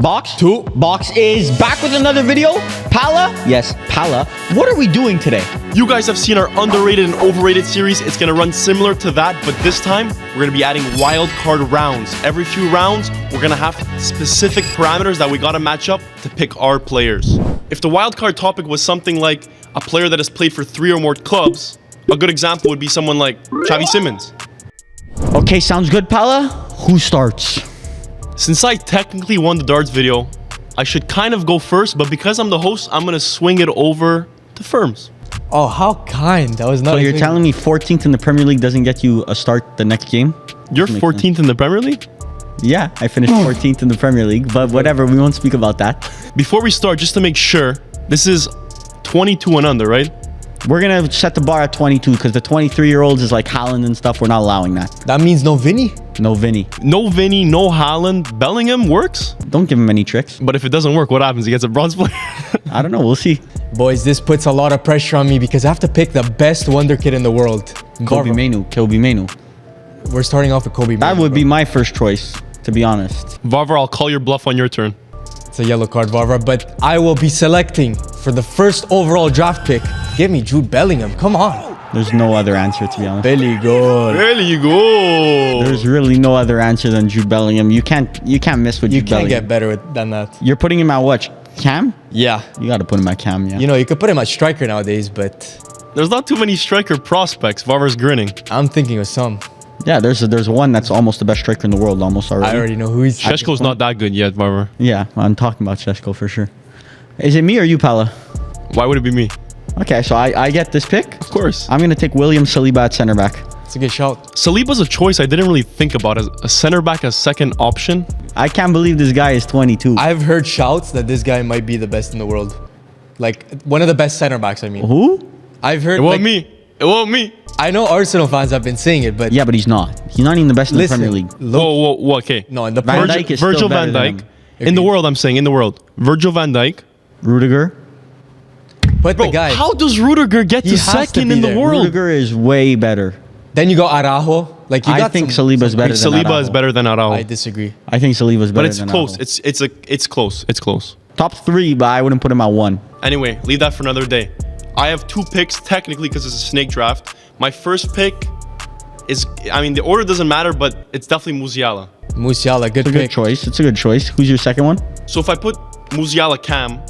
Box? 2. Box is back with another video. Pala? Yes, Pala. What are we doing today? You guys have seen our underrated and overrated series. It's going to run similar to that, but this time we're going to be adding wild card rounds. Every few rounds, we're going to have specific parameters that we got to match up to pick our players. If the wild card topic was something like a player that has played for 3 or more clubs, a good example would be someone like Xavi Simons. Okay, sounds good, Pala. Who starts? Since I technically won the darts video, I should kind of go first, but because I'm the host, I'm going to swing it over to Firms. Oh, how kind. That was not. So you're telling me 14th in the Premier League doesn't get you a start the next game? You're 14th in the Premier League? Yeah, I finished 14th in the Premier League, but whatever, we won't speak about that. Before we start, just to make sure, this is 22 and under, right? We're going to set the bar at 22 because the 23-year-olds is like Haaland and stuff. We're not allowing that. That means no Vinny? No Vinny. No Vinny, no Haaland. Bellingham works. Don't give him any tricks. But if it doesn't work, what happens? He gets a bronze player. I don't know. We'll see. Boys, this puts a lot of pressure on me because I have to pick the best Wonderkid in the world. Kobe Manu. We're starting off with Kobe Manu. That would be my first choice, to be honest. Varvar, I'll call your bluff on your turn. It's a yellow card, Varvar, but I will be selecting for the first overall draft pick. Give me Jude Bellingham. Come on. There's no other answer, to be honest. Bellingham. There you go. There's really no other answer than Jude Bellingham. You can't miss with Jude Bellingham. You can't get better than that. You're putting him at what? Cam? Yeah. You got to put him at Cam, yeah. You know, you could put him at striker nowadays, but There's not too many striker prospects. Varvar's grinning. I'm thinking of some. Yeah, there's one that's almost the best striker in the world, almost already. I already know who he's. Sheshko's not that good yet, Varvar. Yeah, I'm talking about Sheshko for sure. Is it me or you, Pala? Why would it be me? Okay, so I get this pick. Of course. I'm going to take William Saliba at center back. It's a good shout. Saliba's a choice I didn't really think about as a center back as second option. I can't believe this guy is 22. I've heard shouts that this guy might be the best in the world. Like, one of the best center backs, I mean. Who? I've heard... It won't me. It won't me. I know Arsenal fans have been saying it, but... Yeah, but he's not. He's not even the best in the Premier League. Whoa, okay. No, in the Van Dijk is Virgil still van better than Dijk. him. In the world, I'm saying, in the world. Virgil van Dijk. Rudiger. But Bro, the guy... how does Rudiger get to has to second be in the there. world? Rudiger is way better. Then you go Araujo. Like, you I got think some, Saliba's better than Saliba Araujo. is better than Araujo. I disagree. I think Saliba's better But it's than close. Araujo. It's close. It's close. Top 3, but I wouldn't put him at 1. Anyway, leave that for another day. I have 2 picks technically because it's a snake draft. My first pick is, I mean, the order doesn't matter, but it's definitely Musiala. Musiala, good It's a pick. good choice. It's a good choice. Who's your second one? So if I put Musiala Cam,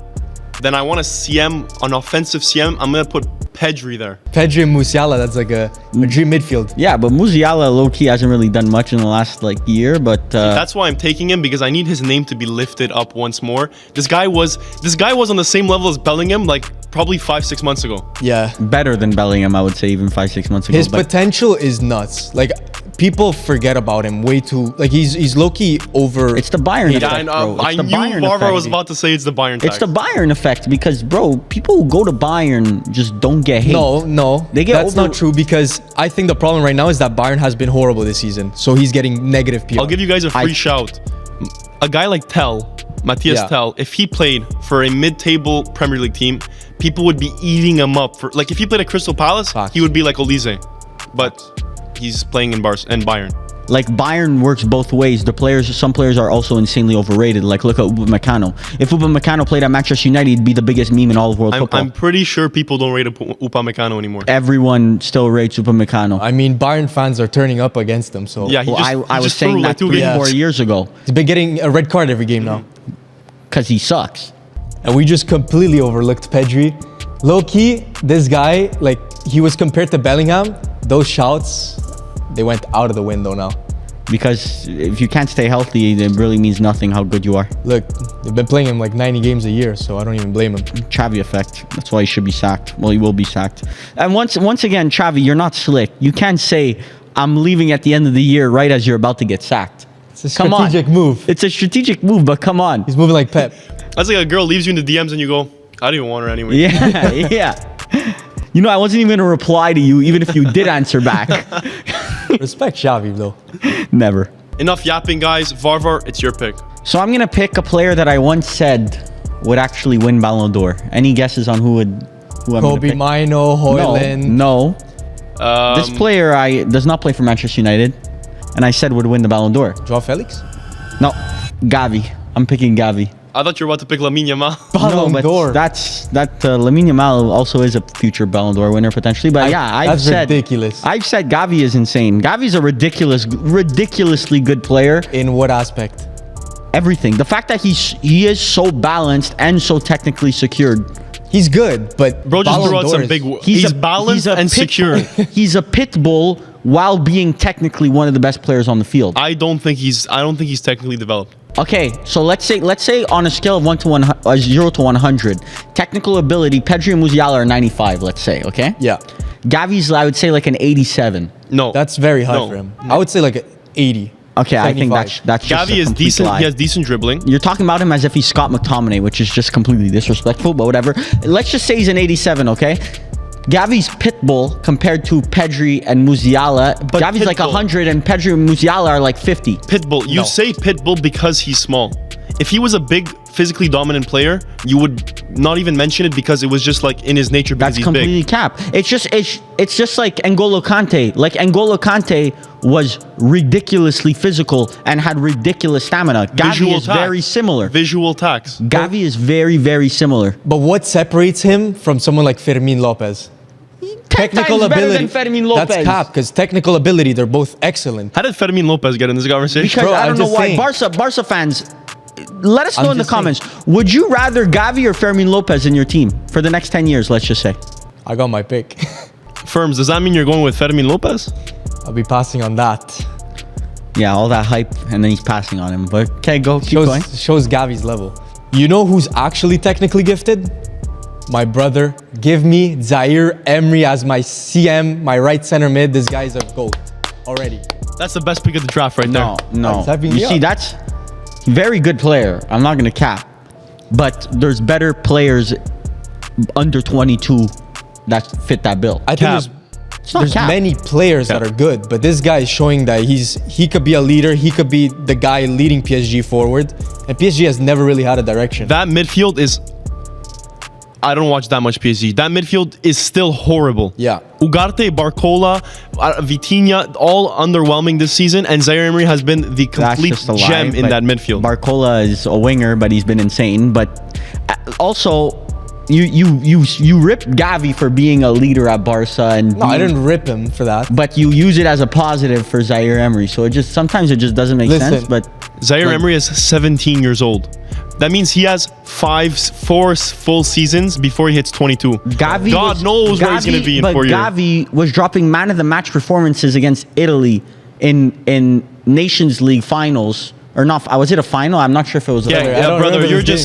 then I want a CM, an offensive CM. I'm going to put Pedri there. Pedri and Musiala, that's like a dream midfield. Yeah, but Musiala low-key hasn't really done much in the last year, but That's why I'm taking him, because I need his name to be lifted up once more. This guy was on the same level as Bellingham like probably 5-6 months ago. Yeah. better than Bellingham, I would say, even 5-6 months ago. His but potential is nuts. Like, people forget about him way too... Like, he's low-key over... it's the Bayern Yeah, effect, bro. It's I the knew Bayern Varvar effect. was about to say it's the Bayern It's tax. the Bayern effect because, bro, people who go to Bayern just don't get hate. No, They get that's over- not true because I think the problem right now is that Bayern has been horrible this season. So he's getting negative PR. I'll give you guys a free shout. A guy like Matthias Yeah. Tell, if he played for a mid-table Premier League team, people would be eating him up. For like, if he played at Crystal Palace, Facts. he would be like Olise. But he's playing in Bayern. Like, Bayern works both ways. Some players are also insanely overrated. Like, look at Upamecano. If Upamecano played at Manchester United, he'd be the biggest meme in all of world football. I'm pretty sure people don't rate Eh, Upamecano anymore. Everyone still rates Upamecano. I mean, Bayern fans are turning up against him. So Yeah, I was saying that 3 games. 4 years ago he's been getting a red card every game now. because he sucks. And we just completely overlooked Pedri. Low-key, this guy, like, he was compared to Bellingham. Those shouts, they went out of the window now. Because if you can't stay healthy, it really means nothing how good you are. Look, they've been playing him like 90 games a year, so I don't even blame him. Xavi effect. That's why he should be sacked. Well, he will be sacked. And once again, Xavi, you're not slick. You can't say, I'm leaving at the end of the year right as you're about to get sacked. It's a strategic move. It's a strategic move, but come on. He's moving like Pep. That's like a girl leaves you in the DMs and you go, I don't even want her anyway. Yeah, yeah. You know, I wasn't even going to reply to you, even if you did answer back. Respect Xavi, though. Never. Enough yapping, guys. Varvar, it's your pick. So I'm going to pick a player that I once said would actually win Ballon d'Or. Any guesses on who I'm going to Kobe pick? Mino, Højlund. No. This player does not play for Manchester United, and I said would win the Ballon d'Or. Joao Felix? No, Gavi. I'm picking Gavi. I thought you were about to pick Lamine Yamal. Ballon d'Or. Lamine Yamal also is a future Ballon d'Or winner potentially. But that's ridiculous. I've said Gavi is insane. Gavi's a ridiculously good player. In what aspect? Everything. The fact that he is so balanced and so technically secured. He's good, but Bro just Ballon threw out d'Or some is- big... He's balanced and secure. He's a pit bull while being technically one of the best players on the field. I don't think he's technically developed. Okay, so let's say on a scale of 0 to 100, technical ability, Pedri and Musiala are 95, let's say, okay? Yeah, Gavi's, I would say, like an 87. No. that's very high No. for him. I would say like a 80. Okay, I think 75. that's just Gavi a is complete decent. lie. He has decent dribbling. You're talking about him as if he's Scott McTominay, which is just completely disrespectful, but whatever. Let's just say he's an 87, okay? Gavi's pitbull compared to Pedri and Musiala. But Gavi's like pitbull. 100 and Pedri and Musiala are like 50. Pitbull. You No. say Pitbull because he's small. If he was a big, physically dominant player, you would not even mention it because it was just like in his nature because That's he's completely big. cap. It's just like N'Golo Kante. Like N'Golo Kante was ridiculously physical and had ridiculous stamina. Gavi Visual is tax. very similar. Visual tax. Gavi is very, very similar. But what separates him from someone like Fermin Lopez? Technical times better ability. than Fermin Lopez. That's cap, because technical ability, they're both excellent. How did Fermin Lopez get in this conversation? Because Bro, I I'm don't know just why. saying. Barca fans, let us know I'm in the just saying. comments. Would you rather Gavi or Fermin Lopez in your team for the next 10 years, let's just say? I got my pick. Firms, does that mean you're going with Fermin Lopez? I'll be passing on that. Yeah, all that hype, and then he's passing on him. But okay, keep going. Shows Gavi's level. You know who's actually technically gifted? My brother. Give me Zaire Emery as my CM, my right center mid. This guy's a GOAT already. That's the best pick of the draft right No, there. no. He's hyping You me see, up. that's very good player. I'm not gonna cap, but there's better players under 22 that fit that bill. I think Cap. It's not there's cap. many players that are good, but this guy is showing that he could be a leader. He could be the guy leading PSG forward. And PSG has never really had a direction. That midfield is... I don't watch that much PSG. That midfield is still horrible. Yeah. Ugarte, Barcola, Vitinha, all underwhelming this season, and Zaire Emery has been the That's complete just a lie, gem in but that midfield. Barcola is a winger, but he's been insane. But also, you ripped Gavi for being a leader at Barca, and No, I didn't rip him for that. But you use it as a positive for Zaire Emery, so sometimes it just doesn't make Listen, sense. But Zaire like- Emery is 17 years old. That means he has 4 full seasons before he hits 22. Gavi God knows where he's going to be in 4 years. Gavi was dropping man of the match performances against Italy in Nations League finals, or not? Was it a final? I'm not sure if it was. Yeah, I yeah, don't brother, remember you're this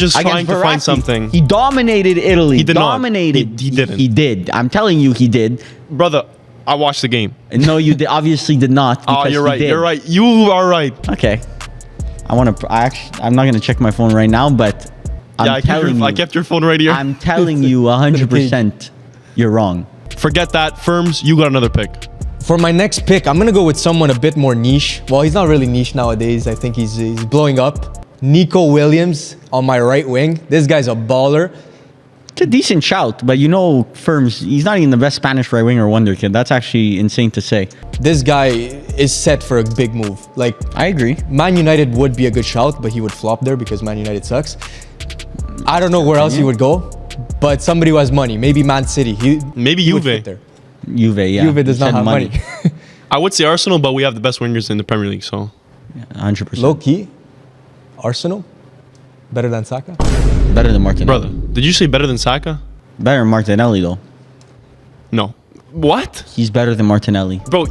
just Against trying to find Verratti. something. He dominated Italy. He did not. Dominated. He didn't. He did. I'm telling you, he did. Brother, I watched the game. No, you obviously did not. Oh, because you're he right. did. You're right. You are right. Okay. I'm not gonna check my phone right now, but I kept your phone right here. I'm telling you 100% you're wrong. Forget that. Firms, you got another pick. For my next pick, I'm going to go with someone a bit more niche. Well, he's not really niche nowadays. I think he's blowing up. Nico Williams on my right wing. This guy's a baller. It's a decent shout, but Firms, he's not even the best Spanish right winger Wonderkid. That's actually insane to say. This guy is set for a big move. Like, I agree. Man United would be a good shout, but he would flop there because Man United sucks. I don't know where else he would go, but somebody who has money. Maybe Man City. Maybe he would Juve. fit there. Juve, yeah. Juve does You not said have money. I would say Arsenal, but we have the best wingers in the Premier League, so... 100%. Low key, Arsenal, better than Saka. Better than Martinelli. Brother, did you say better than Saka? Better than Martinelli, though. No. What? He's better than Martinelli. Bro,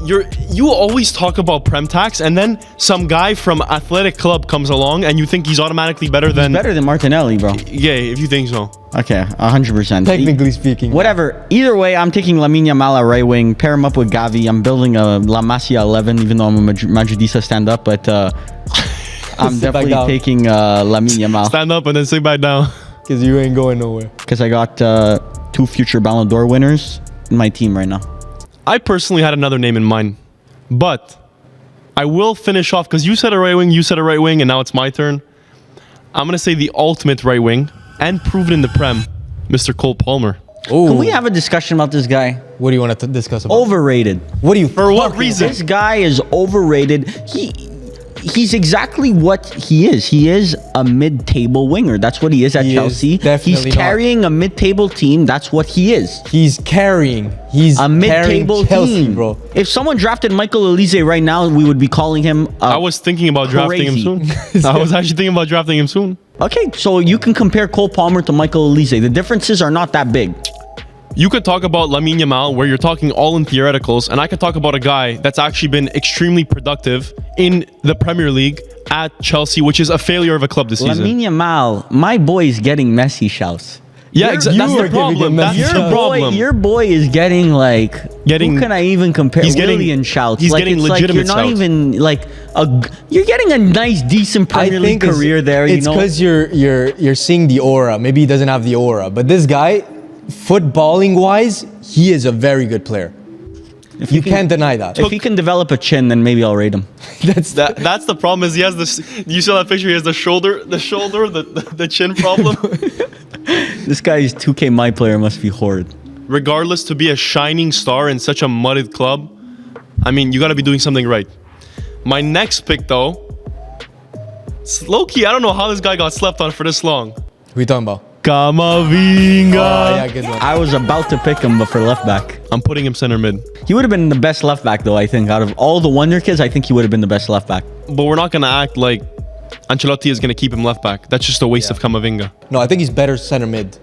you always talk about Prem tax, and then some guy from Athletic Club comes along, and you think he's automatically better than... Better than Martinelli, bro. Yeah, if you think so. Okay, 100%. Technically speaking. Whatever. Either way, I'm taking Lamine Yamal at right wing, pair him up with Gavi. I'm building a La Masia 11, even though I'm a Madridista stand-up, but I'm Sit back definitely down. taking Lamine Yamal Stand up and then sit back down. Because you ain't going nowhere. because I got 2 future Ballon d'Or winners in my team right now. I personally had another name in mind, but I will finish off because you said a right wing, you said a right wing, and now it's my turn. I'm going to say the ultimate right wing and proven in the Prem, Mr. Cole Palmer. Oh, Can we have a discussion about this guy? what do you want to discuss about? Overrated. What do you? For what reason? This guy is overrated. he's exactly what he is. He is a mid-table winger. That's what he is at He is Chelsea. definitely He's not. carrying a mid-table team. That's what he is. He's carrying. He's A mid-table carrying Chelsea, team, bro. If someone drafted Michael Elise right now, we would be calling him. I was thinking about drafting him crazy. soon. I was actually thinking about drafting him soon. Okay, so you can compare Cole Palmer to Michael Elise. The differences are not that big. You could talk about Lamine Yamal, where you're talking all in theoreticals, and I could talk about a guy that's actually been extremely productive in the Premier League at Chelsea, which is a failure of a club this season. Lamine Yamal, my boy is getting Messi shouts. Yeah, exactly. That's you the are giving problem. him That's Messi the shouts. problem. Your boy is getting like. Getting- Who can I even compare? he's getting- Willian shouts. he's like, getting it's like you're legitimate not shouts. even like you're getting a nice, decent Premier League career there. It's because you're seeing the aura. Maybe he doesn't have the aura, but this guy, footballing wise, he is a very good player. If You can't deny that. If he can develop a chin, then maybe I'll rate him. That's the problem. Is he has this? You saw that picture? He has the shoulder, the chin problem. This guy's 2K My Player must be horrid. Regardless, to be a shining star in such a mudded club, I mean, you got to be doing something right. My next pick, though, it's low-key, I don't know how this guy got slept on for this long. Who are you talking about? Kamavinga. Oh, yeah, good one. I was about to pick him, but for left back. I'm putting him center mid. He would have been the best left back, though, I think. Out of all the Wonderkids, I think he would have been the best left back. But we're not going to act like Ancelotti is going to keep him left back. That's just a waste of Kamavinga. No, I think he's better center mid.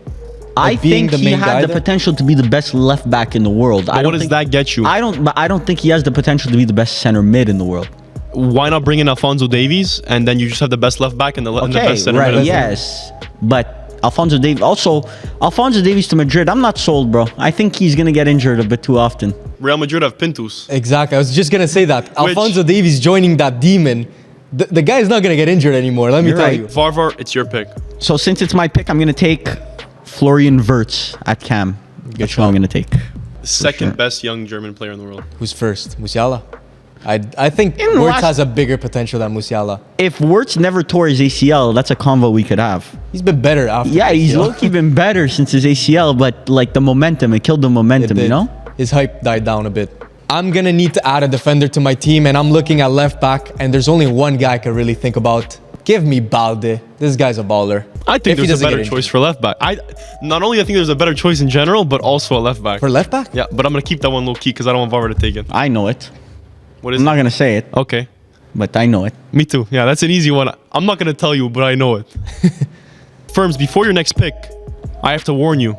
I being think the he main guy had the there? potential to be the best left back in the world. But what does that get you? I don't think he has the potential to be the best center mid in the world. Why not bring in Alphonso Davies and then you just have the best left back and the Okay, best center right, mid? yes. But Alphonso Davies to Madrid, I'm not sold, bro. I think he's going to get injured a bit too often. Real Madrid have Pintus. Exactly. I was just gonna say that. Alphonso Davies joining that demon. The guy is not gonna get injured anymore. Let me You're tell right. you. Varvar, it's your pick. So since it's my pick, I'm going to take Florian Wirtz at Cam. That's what I'm going to take. Second sure. best young German player in the world. Who's first? Musiala. I think In the Wirtz last- has a bigger potential than Musiala. If Wirtz never tore his ACL, that's a convo we could have. He's been better after. Yeah, he's ACL. low-key been better since his ACL, but like the momentum, it killed the It momentum, did. you know? His hype died down a bit. I'm gonna need to add a defender to my team, and I'm looking at left back, and there's only one guy I can really think about. Give me Balde. This guy's a baller. I think If he there's a doesn't better get choice injured. for left back. Not only I think there's a better choice in general, but also a left back. For left back? Yeah, but I'm gonna keep that one low key because I don't want Varvar to take it. I know it. What is I'm it? not going to say it, Okay, but I know it. me too. Yeah, that's an easy one. I'm not gonna tell you, but I know it. Firms, before your next pick, I have to warn you.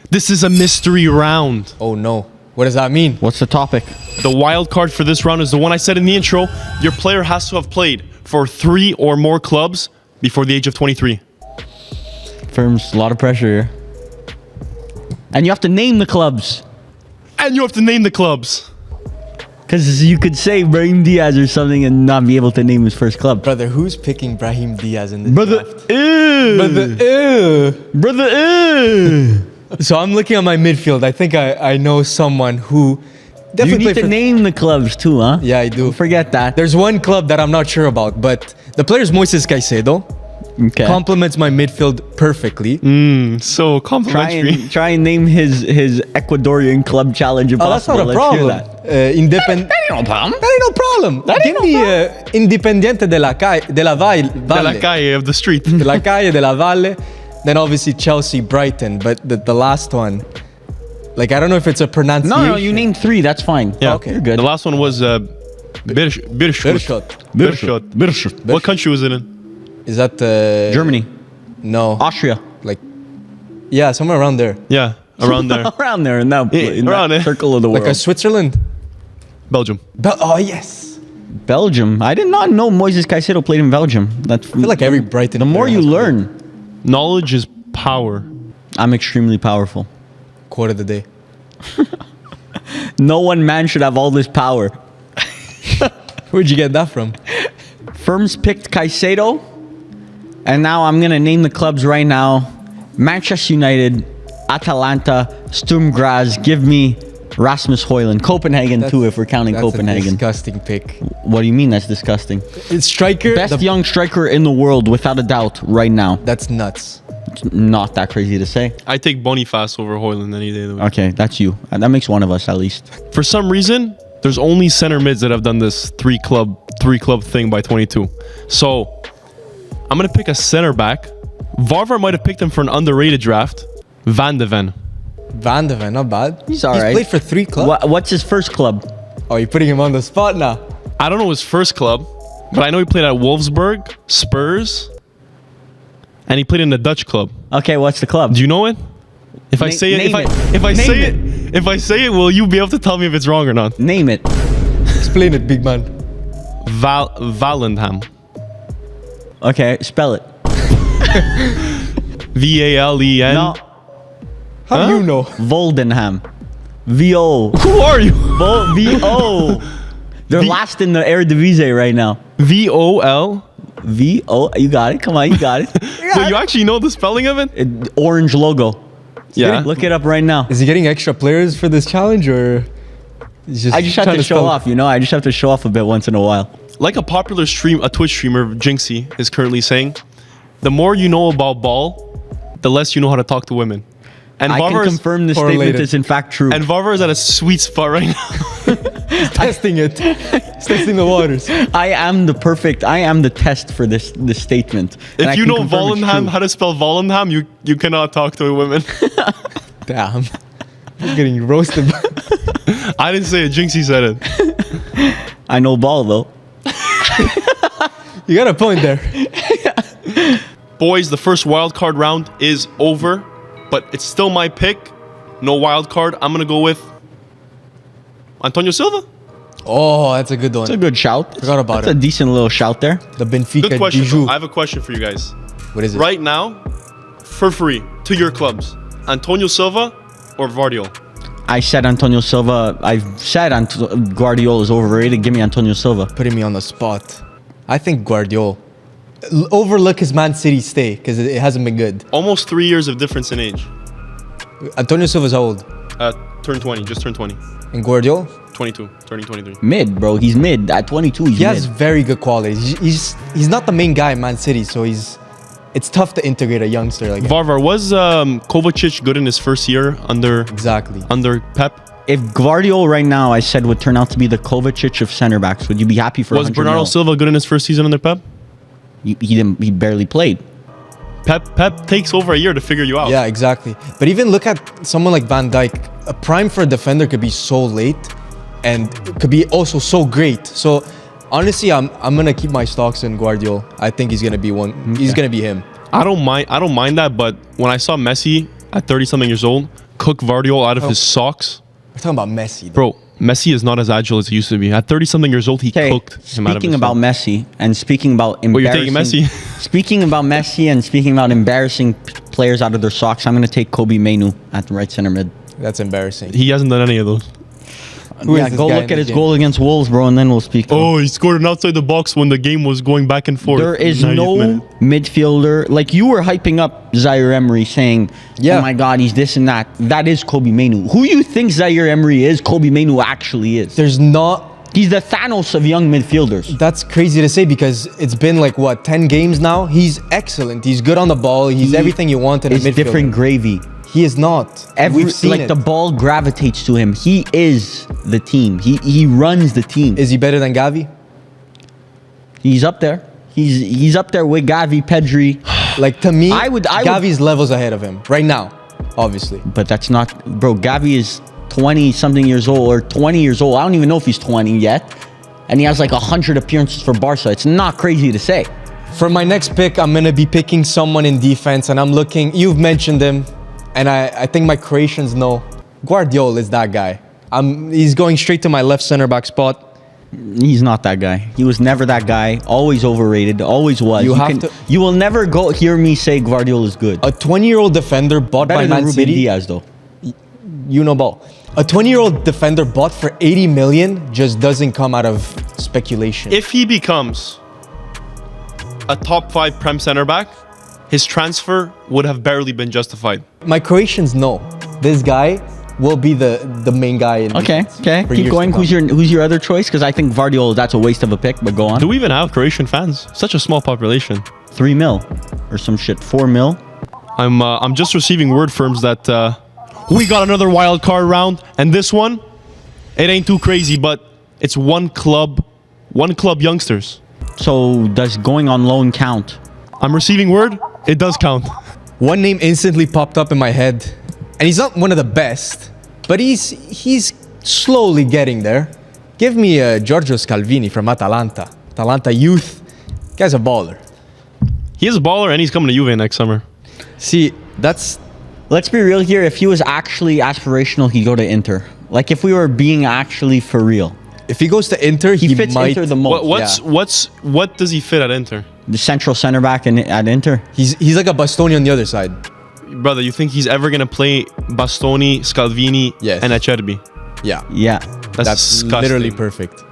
This is a mystery round. Oh no. What does that mean? What's the topic? The wild card for this round is the one I said in the intro. Your player has to have played for 3 or more clubs before the age of 23. Firms, a lot of pressure here. And you have to name the clubs. And you have to name the clubs. Because you could say Brahim Diaz or something and not be able to name his first club. Brother, who's picking Brahim Diaz in this Brother, draft? ew. Brother, ew. So I'm looking at my midfield. I think I know someone who You definitely need to played for... name the clubs too, huh? Yeah, I do. Don't forget that. There's one club that I'm not sure about, but the player is Moises Caicedo. Okay. Complements my midfield perfectly. So complimentary. Try and name his Ecuadorian club challenge Oh, that's impossible. not a problem. Independent. That ain't no problem. That ain't no problem. Give me Independiente de la Valle. De la calle of the street. De la Calle, de la Valle. Then obviously Chelsea, Brighton. But the last one, like, I don't know if it's a pronunciation. No, you named 3. That's fine. Yeah, Okay. You're good. The last one was Birschut. Birschut. What country was it in? Is that Germany, No. Austria. Like, yeah, somewhere around there. Yeah, around there. Around there in that, in around that it. circle of the Like world. a Switzerland. Belgium. Oh, yes. Belgium. I did not know Moises Caicedo played in Belgium. That's, I feel like every Brighton the more player you has learn, Knowledge is power. I'm extremely powerful. Quote of the day. No one man should have all this power. Where'd you get that from? Firms picked Caicedo, and now I'm gonna name the clubs right now: Manchester United, Atalanta, Sturm Graz. Give me Rasmus Højlund. Copenhagen too, if we're counting That's a Copenhagen. disgusting pick. What do you mean? That's disgusting. It's striker. Best young striker in the world, without a doubt, right now. That's nuts. It's not that crazy to say. I take Boniface over Hoyland any day of the week. Okay, that's you. That makes one of us at least. For some reason, There's only center mids that have done this three club thing by 22. So I'm gonna pick a center back. Varvar might have picked him for an underrated draft. Van de Ven. Van de Ven, not bad. He's all right. Played for 3 clubs. What's his first club? Oh, you're putting him on the spot now. I don't know his first club, but I know he played at Wolfsburg, Spurs, and he played in the Dutch club. Okay, what's the club? Do you know it? If I say it, if I say it, will you be able to tell me if it's wrong or not? Name it. Explain it, big man. Valendam. Okay, spell it. Valen. No, How do you know? Voldenham. VO. Who are you? VO. They're last in the Eredivisie right now. VOL. VO. You got it. Come on, you got it. Wait, you actually know the spelling of it? Orange logo. Yeah. Look it up right now. Is he getting extra players for this challenge, or he's I just have trying to show spell- off, you know? I just have to show off a bit once in a while. Like a popular Twitch streamer, Jinxie, is currently saying, the more you know about ball, the less you know how to talk to women. And I can confirm this statement correlated. is in fact true. And Varvar is at a sweet spot right now. Testing it. He's testing the waters. I am the test for this statement. And I If you can know confirm it's Volendam, true. how to spell Volendam, you cannot talk to women. Damn. He's getting roasted. I didn't say it, Jinxie said it. I know ball though. You got a point there. Boys, the first wild card round is over, but it's still my pick. No wild card. I'm going to go with Antonio Silva. Oh, that's a good one. It's a good shout. Forgot about That's it. a decent little shout there. The Benfica Good question. Bijou. I have a question for you guys. What is it? Right now, for free, to your clubs, Antonio Silva or Vardiol? I said Antonio Silva. I've said Guardiola is overrated. Give me Antonio Silva. Putting me on the spot. I think Guardiola. Overlook his Man City stay because it hasn't been good. Almost 3 years of difference in age. Antonio Silva's how old? Turned 20, just turned 20. And Guardiola? 22, turning 23. Mid, bro. He's mid. At 22, he's He mid. has very good qualities. He's not the main guy in Man City, so it's tough to integrate a youngster like him. Varvar, was Kovacic good in his first year under Exactly. Pep? If Guardiola right now, I said, would turn out to be the Kovacic of center backs, would you be happy for Was 100 Bernardo mil? Silva good in his first season under Pep? He barely played. Pep takes over a year to figure you out. Yeah, exactly. But even look at someone like Van Dijk. A prime for a defender could be so late and could be also so great. So honestly, I'm gonna keep my stocks in Guardiola. I think he's gonna be one. He's gonna be him. I don't mind that, but when I saw Messi at 30-something years old cook Vardiol out of his socks, We're talking about Messi, though. bro, Messi is not as agile as he used to be. At 30-something years old, he Okay, cooked him out of his speaking about socks. Messi and speaking about Well, you're embarrassing... taking Messi. Speaking about Messi and speaking about embarrassing players out of their socks, I'm going to take Kobe Mainu at the right center mid. That's embarrassing. He hasn't done any of those. Who is Yeah, this go guy look in at the his game? goal against Wolves, bro, and then we'll speak. Oh, he scored an outside the box when the game was going back and forth. There is 90th no minute. midfielder. Like, you were hyping up Zaire Emery saying, Yeah. oh my God, he's this and that. That is Kobe Mainu. Who you think Zaire Emery is, Kobe Mainu actually is. There's not. He's the Thanos of young midfielders. That's crazy to say because it's been like what 10 games now. He's excellent. He's good on the ball. He's everything you want in a It's midfielder. different gravy. He is not. We've seen like it. the ball gravitates to him. He is the team. He runs the team. Is he better than Gavi? He's up there. He's up there with Gavi, Pedri. Like to me, I would- Gavi's levels ahead of him right now, obviously. But that's not, bro. Gavi is 20 something years old or 20 years old. I don't even know if he's 20 yet, and he has like 100 appearances for Barca. It's not crazy to say. For my next pick, I'm gonna be picking someone in defense, and I'm looking. You've mentioned him, and I think my Croatians know. Guardiola is that guy. He's going straight to my left center back spot. He's not that guy. He was never that guy. Always overrated. Always was. You will never go hear me say Guardiola is good. A 20-year-old defender bought Better by than Man Ruben City. Diaz though. You know ball. A 20-year-old defender bought for 80 million just doesn't come out of speculation. If he becomes a top 5 Prem center back, his transfer would have barely been justified. My Croatians know this guy will be the main guy. In Okay, okay. for Keep years going. to come. Who's your other choice? Because I think Guardiola, that's a waste of a pick. But go on. Do we even have Croatian fans? Such a small population. 3 mil or some shit. 4 mil. I'm just receiving word firms that we got another wild card round, and this one It ain't too crazy, but it's one club youngsters. So does going on loan count? I'm receiving word. It does count. One name instantly popped up in my head, and he's not one of the best, but he's slowly getting there. Give me Giorgio Scalvini from Atalanta. Atalanta youth. Guy's a baller. He is a baller, and he's coming to Juve next summer. See, that's... Let's be real here. If he was actually aspirational, he'd go to Inter. Like if we were being actually for real. If he goes to Inter, He fits might... Inter the most. What does he fit at Inter? The central center back at Inter. He's like a Bastoni on the other side. Brother, you think he's ever gonna play Bastoni, Scalvini, Yes. and Acerbi? Yeah. Yeah. That's disgusting. literally perfect.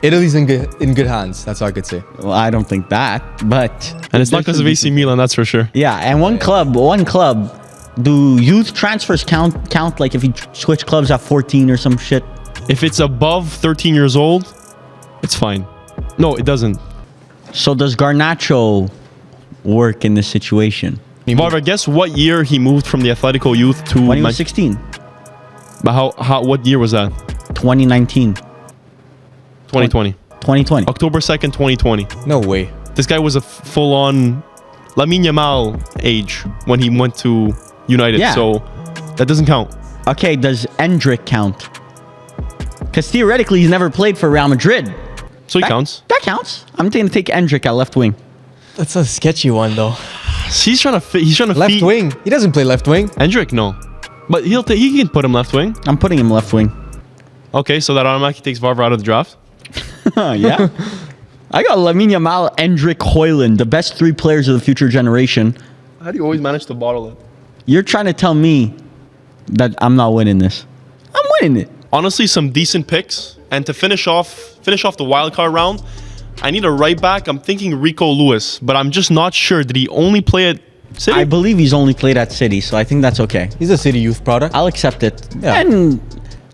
Italy's in good hands. That's all I could say. Well, I don't think that, but And it's not because of AC Milan, that's for sure. yeah. And one club. Do youth transfers count? Like if you switch clubs at 14 or some shit? If it's above 13 years old, it's fine. No, it doesn't. So does Garnacho work in this situation? Varver, guess what year he moved from the Atletico youth to When he was 16, But what year was that? 2019, 2020. 2020. October 2nd, 2020. No way. This guy was a full-on Lamine Yamal age when he went to United. Yeah. So that doesn't count. Okay, does Endrick count? Because theoretically, he's never played for Real Madrid. So he counts. That counts. I'm going to take Endrick at left wing. That's a sketchy one, though. He's trying to fit. He's trying to Left feed wing. He doesn't play left wing. Hendrick, no. But he can put him left wing. I'm putting him left wing. Okay, so that automatically takes Varver out of the draft. Yeah. I got Lamine Yamal, Endrick, Højlund, the best three players of the future generation. How do you always manage to bottle it? You're trying to tell me that I'm not winning this. I'm winning it. Honestly, some decent picks. And to finish off the wild card round, I need a right back. I'm thinking Rico Lewis, but I'm just not sure. Did he only play at City? I believe he's only played at City, so I think that's okay. He's a City youth product. I'll accept it. Yeah. And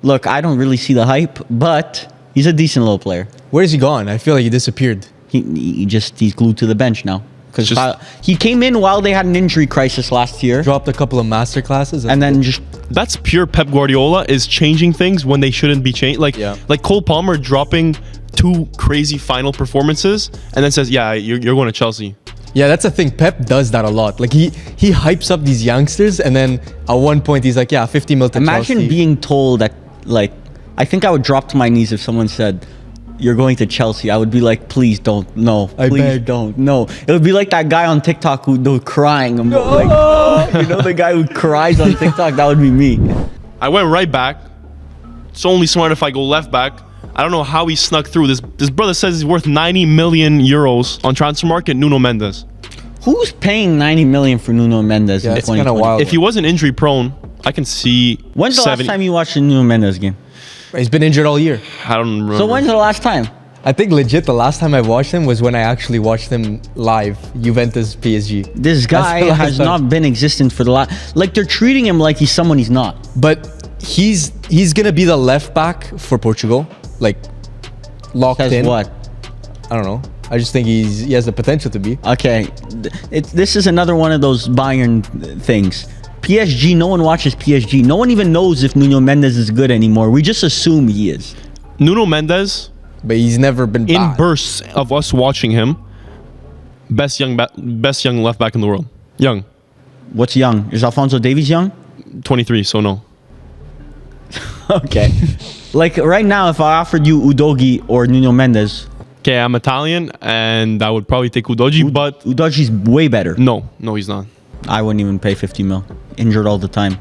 look, I don't really see the hype, but he's a decent little player. Where's he gone? I feel like he disappeared. He's glued to the bench now. Because Just- he came in while they had an injury crisis last year, Dropped a couple of master classes. and then just That's pure Pep Guardiola, is changing things when they shouldn't be changed. Like Cole Palmer dropping 2 crazy final performances and then says, yeah, you're going to Chelsea. Yeah, that's the thing. Pep does that a lot. Like he hypes up these youngsters, and then at one point he's like, yeah, 50 mil to imagine Chelsea. being told that, like, I think I would drop to my knees if someone said, you're going to Chelsea. I would be like, please don't. No, I please beg. don't. No. It would be like that guy on TikTok who crying. I'm like, you know the guy who cries on TikTok? That would be me. I went right back. It's only smart if I go left back. I don't know how he snuck through. This brother says he's worth 90 million euros on transfer market. Nuno Mendes. Who's paying 90 million for Nuno Mendes Yeah, in it's kinda 2020? wild. If he wasn't injury prone, I can see. When's the last time you watched a Nuno Mendes game? He's been injured all year. I don't remember. So when's the last time? I think legit the last time I watched him was when I actually watched him live, Juventus PSG. This guy the last has time. not been existent for the last. Like they're treating him like he's someone he's not. But he's gonna be the left back for Portugal, like locked Says in. what? I don't know. I just think he has the potential to be. Okay, this is another one of those Bayern things. PSG, no one watches PSG. No one even knows if Nuno Mendes is good anymore. We just assume he is. Nuno Mendes, But he's never been in bad. bursts of us watching him, best young left back in the world. Young, What's young? Is Alphonso Davies young? 23. So no. Okay. Like right now, if I offered you Udogi or Nuno Mendes, Okay, I'm Italian, and I would probably take Udogi, but Udogi's way better. no, he's not. I wouldn't even pay 50 mil. Injured all the time.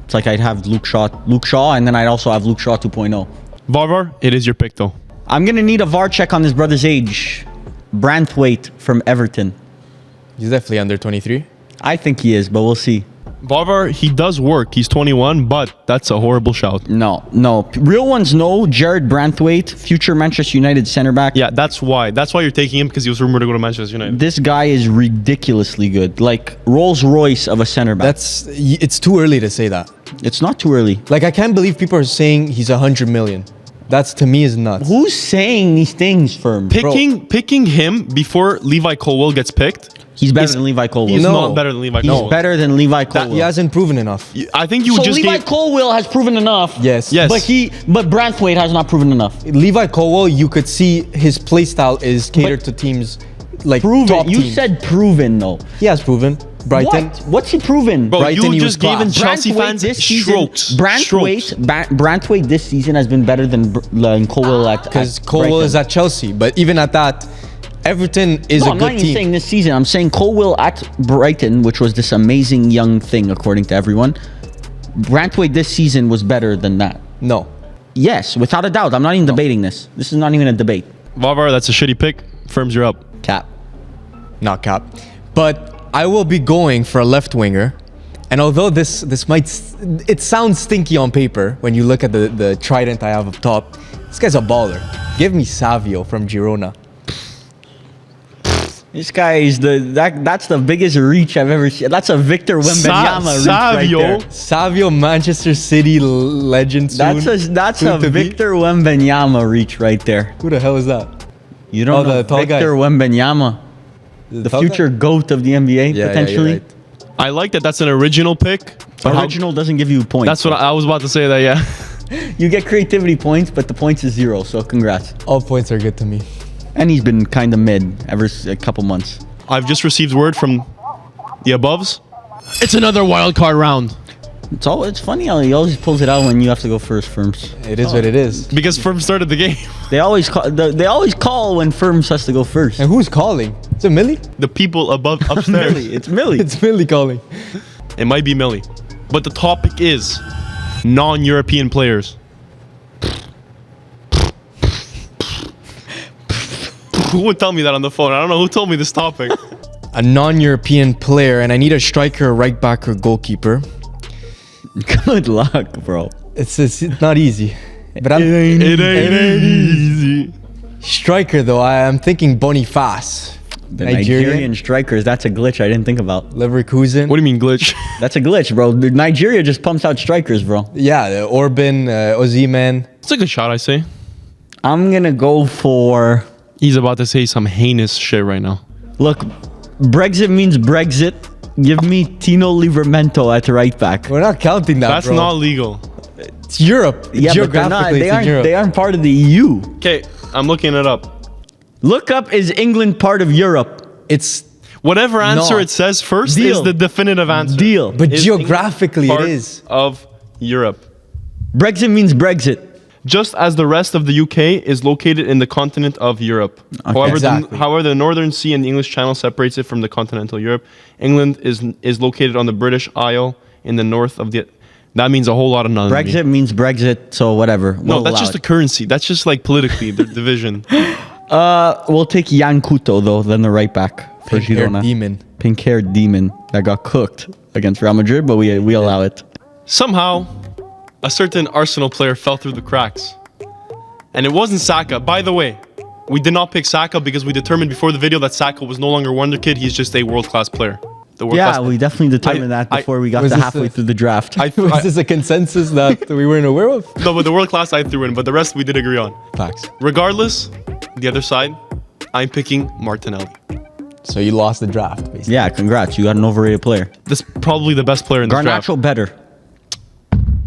It's like I'd have Luke Shaw, and then I'd also have Luke Shaw 2.0. Varvar, it is your pick though. I'm gonna need a VAR check on this brother's age. Branthwaite from Everton. He's definitely under 23. I think he is, but we'll see. Varvar, he does work. He's 21, but that's a horrible shout. No. Real ones know Jared Branthwaite, future Manchester United center back. Yeah, that's why. That's why you're taking him, because he was rumored to go to Manchester United. This guy is ridiculously good. Like Rolls Royce of a center back. It's too early to say that. It's not too early. Like I can't believe people are saying he's 100 million. That's to me is nuts. Who's saying these things, Firm? Picking him before Levi Colwill gets picked. He's better than Levi Colwill. He's No. not better than Levi He's Colwill. better than Levi Colwill. He hasn't proven enough. I think you So just Levi gave. Colwill has proven enough. Yes. Yes. But Branthwaite has not proven enough. Levi Colwill, you could see his play style is catered to teams like Proven. top You teams. said proven though. He has proven. Brighton. What? What's he proven? Bro, Brighton, you he just was gave in class. Chelsea Branthwaite fans this season- strokes. Branthwaite this season has been better than Colwill at Because at Colwill Brighton. is at Chelsea, but even at that, Everton is No, a I'm not good even team. saying this season. I'm saying Colwill at Brighton, which was this amazing young thing according to everyone. Branthwaite this season was better than that. No. Yes, without a doubt. I'm not even debating this. This is not even a debate. Vavar, that's a shitty pick. Firms, you're up. Cap. Not cap. But I will be going for a left winger. And although this might it sounds stinky on paper when you look at the trident I have up top, this guy's a baller. Give me Savio from Girona. This guy is that's the biggest reach I've ever seen. That's a Victor Wembanyama reach right Savio. there. Savio, Manchester City legend soon. That's Soon a to be. Victor Wembanyama reach right there. Who the hell is that? You don't Oh, know the tall guy. Victor Wembanyama, the tall guy? future GOAT of the NBA Yeah, potentially. you're right. I like that. That's an original pick. But how- Original doesn't give you points. That's what I was about to say. That yeah. You get creativity points, but the points is 0. So congrats. All points are good to me. And he's been kind of mid a couple months. I've just received word from the aboves. It's another wild card round It's funny how he always pulls it out when you have to go first, Firms. It is what it is. because Firm started the game. They always call when Firms has to go first. And who's calling? Is it Millie? The people above upstairs. Millie, it's Millie. It's Millie calling. It might be Millie, but the topic is non-European players. Who would tell me that on the phone? I don't know who told me this topic. A non-European player, and I need a striker, a right back, or goalkeeper. Good luck, bro. It's not easy. But I'm It ain't easy. striker though. I'm thinking Boniface. The Nigerian strikers, that's a glitch I didn't think about. Leverkusen. What do you mean glitch? That's a glitch, bro. Nigeria just pumps out strikers, bro. Yeah, the Orban, Ozyman. It's a good shot, I say. I'm going to go for... He's about to say some heinous shit right now. Look, Brexit means Brexit. Give me Tino Livramento at right back. We're not counting that, That's bro. not legal. It's Europe. Yeah, but they're not, Geographically, it's in Europe. they aren't part of the EU. Okay, I'm looking it up. Look up, is England part of Europe? It's Whatever answer Not. it says first Deal. is the definitive answer. Deal. but Is geographically England it part is. of Europe. Brexit means Brexit. Just as the rest of the UK is located in the continent of Europe. However, Exactly. however, the Northern Sea and the English Channel separates it from the continental Europe. England is located on the British Isle in the north of the... That means a whole lot of nothing. to me. Brexit means Brexit, so whatever. No, We'll that's allow just a it. currency. That's just like politically, the division. We'll take Jan Couto, though, then the right back for Pink-haired Girona. demon. Pink-haired demon that got cooked against Real Madrid, but we allow it. Somehow, a certain Arsenal player fell through the cracks. And it wasn't Saka. By the way, we did not pick Saka because we determined before the video that Saka was no longer Wonderkid. He's just a world-class player. The Yeah, world-class- we definitely determined that before we got Was to this halfway the- through the draft. Was this a consensus that we weren't aware of? No, but the world-class I threw in, but the rest we did agree on. Facts. Regardless, the other side, I'm picking Martinelli. So you lost the draft, basically. Yeah, congrats. You got an overrated player. That's probably the best player in this draft. Garnacho better.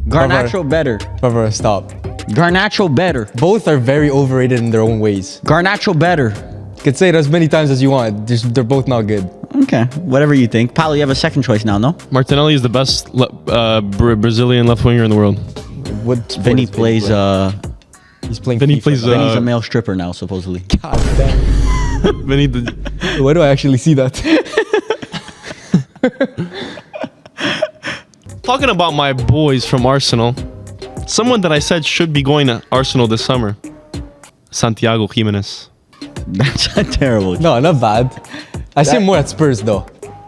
Garnacho better. Trevor, stop. Garnacho better. Both are very overrated in their own ways. Garnacho better. You could say it as many times as you want. They're both not good. Okay, whatever you think. Paulo, you have a second choice now, no? Martinelli is the best Brazilian left winger in the world. What sport Vinny does plays, play? He's playing Vinny FIFA. plays, Vinny's a male stripper now, supposedly. God damn. Vinny the- Why do I actually see that? Talking about my boys from Arsenal, someone that I said should be going to Arsenal this summer, Santiago Jimenez. That's not terrible. No, not bad. I see him more at Spurs though.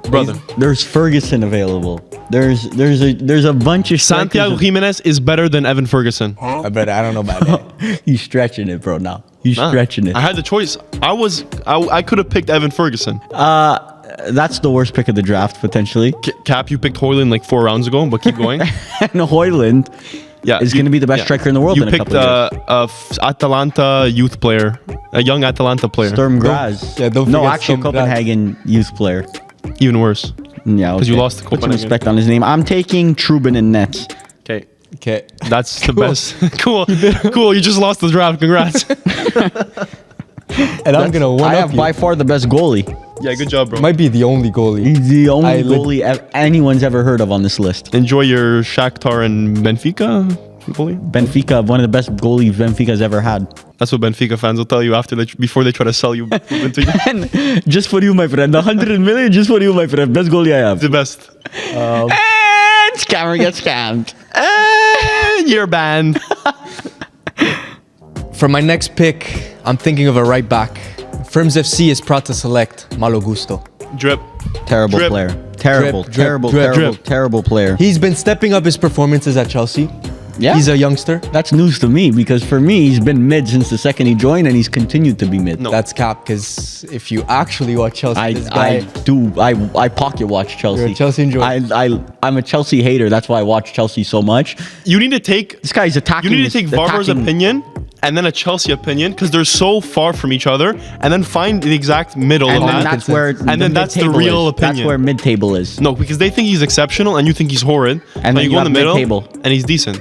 Brother, There's Ferguson available. There's a bunch of Santiago strikers. Jimenez is better than Evan Ferguson. I don't know about that. You stretching it, bro. Now you Nah, stretching it. I had the choice. I could have picked Evan Ferguson. That's the worst pick of the draft potentially. Cap, you picked Hoyland like 4 rounds ago, but keep going. And Hoyland, Yeah, is going to be the best striker in the world You in a picked couple of years. Atalanta youth player, a young Atalanta player. Sturm Graz. Yeah, don't No, forget actually, Sturm Graz. Copenhagen youth player. Even worse. Yeah, Because you okay. lost to Put some Copenhagen. respect on his name. I'm taking Trubin in nets. Okay. Okay. That's the best. Cool. Cool. You just lost the draft. Congrats. And I'm gonna one I up have you. by far the best goalie. Yeah, good job, bro. Might be the only goalie. He's the only I lit- goalie anyone's ever heard of on this list. Enjoy your Shakhtar and Benfica goalie. Benfica, one of the best goalies Benfica's ever had. That's what Benfica fans will tell you before they try to sell you. It's And just for you, my friend, 100 million just for you, my friend. Best goalie I have. the best. And scammer gets scammed. And you're banned. For my next pick, I'm thinking of a right back. Firms FC is proud to select Malo Gusto. Drip. Terrible Drip. player. Terrible, Drip, terrible, drip, terrible, drip. terrible player. He's been stepping up his performances at Chelsea. Yeah. He's a youngster. That's news to me because for me, he's been mid since the second he joined and he's continued to be mid. No. That's cap, because if you actually watch Chelsea, this I guy... I pocket watch Chelsea. You're a Chelsea enjoyer. I'm a Chelsea hater. That's why I watch Chelsea so much. You need to take. This guy's attacking. You need to take Varvar's opinion and then a Chelsea opinion because they're so far from each other, and then find the exact middle And of then that. that's where And then that's the mid-table real is. That's opinion. where mid-table is. No, because they think he's exceptional and you think he's horrid. And so then you you go in the got middle mid-table. and he's decent.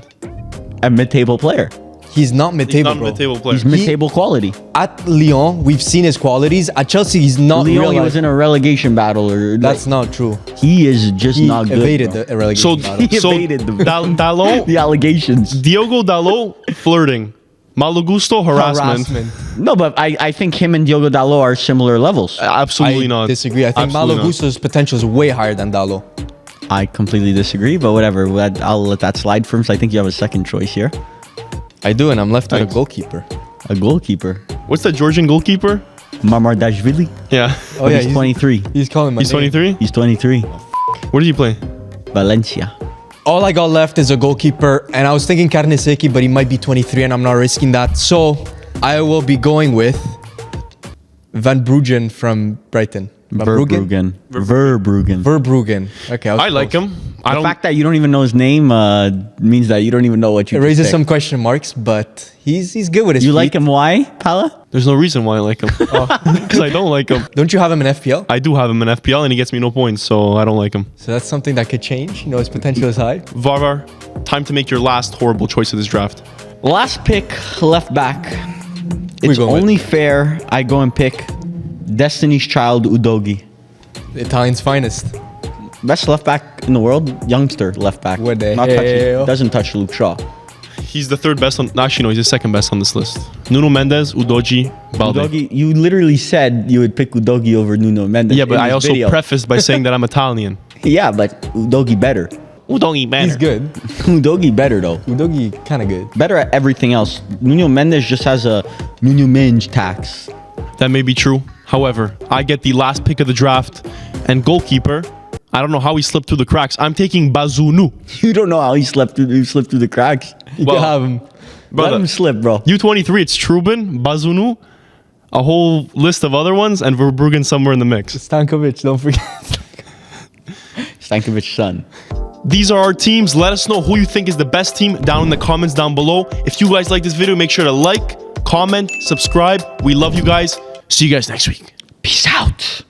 A mid-table player. He's not He's mid-table, not a bro. mid-table player. He's mid-table quality. At Lyon, we've seen his qualities. At Chelsea, he's not Lyon, real he life. was in a relegation battle. Or That's not true. he is just He not good. evaded bro. the relegation So, battle. He so evaded the- Dalot, the allegations. Diogo Dalot flirting. Malo Gusto harassment. No, but I think him and Diogo Dalot are similar levels. Absolutely I not. disagree. I think Absolutely Malo not. Gusto's potential is way higher than Dalo. I completely disagree, but whatever. I'll let that slide first. I think you have a second choice here. I do, and I'm left with a Thanks. goalkeeper. A goalkeeper. What's that Georgian goalkeeper? Mamardashvili. Yeah. Oh yeah, He's 23. He's calling my He's name. 23? He's 23. Where did he play? Valencia. All I got left is a goalkeeper, and I was thinking Karneseki, but he might be 23, and I'm not risking that. So I will be going with Van Bruggen from Brighton. Van Verbruggen. Verbruggen. Verbruggen. Okay, I like him. I The don't. fact that you don't even know his name means that you don't even know what you It just raises picked. some question marks, but he's good with his You feet. like him? Why, Pala? There's no reason why I like him. Because I don't like him. Don't you have him in FPL? I do have him in FPL and he gets me no points, so I don't like him. So that's something that could change. You know, his potential is high. Varvar, time to make your last horrible choice of this draft. Last pick, left back. We It's going with? only fair I go and pick Destiny's Child Udogi. The Italian's finest. Best left back in the world, youngster left back. What the Not hell? touching, doesn't touch Luke Shaw. He's the third best on. Actually, no, he's the second best on this list. Nuno Mendes, Udogi, Balde. Udogi, you literally said you would pick Udogi over Nuno Mendes. Yeah, but in I this also video. prefaced by saying that I'm Italian. Yeah, but Udogi better. Udogi better. He's good. Udogi better though. Udogi kind of good. Better at everything else. Nuno Mendes just has a Nuno Mendes tax. That may be true. However, I get the last pick of the draft and goalkeeper. I don't know how he slipped through the cracks. I'm taking Bazunu. You don't know how he slipped through the cracks. You Well, can have him. Let him slip, bro. U23, it's Trubin, Bazunu, a whole list of other ones, and Verbruggen somewhere in the mix. Stankovic, don't forget. Stankovic's son. These are our teams. Let us know who you think is the best team down in the comments down below. If you guys like this video, make sure to like, comment, subscribe. We love you guys. See you guys next week. Peace out.